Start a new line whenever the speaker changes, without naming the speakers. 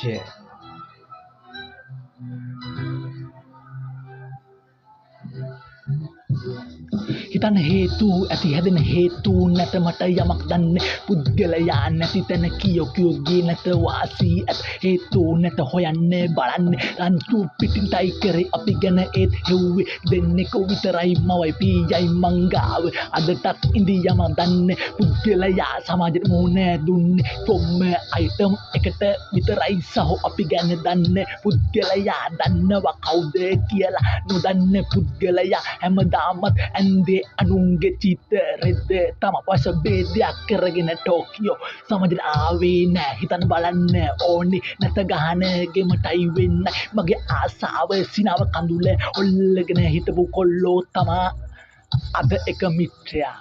Yeah.
හිතන්න හේතු ඇති හැදෙන හේතු නැත මට යමක් දන්නේ පුද්ගලයා නැති තැන කියෝ ගේ නැත වාසී ඇත හේතු නැත හොයන්නේ බලන්නේ රන්තු පිටින් ටයි කරේ අපි ගැන ඒත් හෙව්වේ දෙන්නෙක විතරයි මවයි පීයයි මංගාව අදටත් ඉඳියම දන්නේ පුද්ගලයා සමාජෙට මූණෑ දුන්නේ කොම්ම අයිටම් එකට විතරයි සහෝ අපි ගැන දන්නේ පුද්ගලයා දන්නවා කවුද කියලා නොදන්නේ පුද්ගලයා හැමදාමත් ඇන්දේ අනුන්ගේ චිතරෙද්ද තම වස බේදයක් කරගෙන ටෝකියෝ සමජට ආවේ නෑ හිතන්න බලන්න ඕනි නැත ගහන ගෙමටයි වෙන්න මගේ ආසාව සිනාව කඳුල ඔල්ලගෙන හිටපු කොල්ලෝ තමා අද එක මිත්‍රයා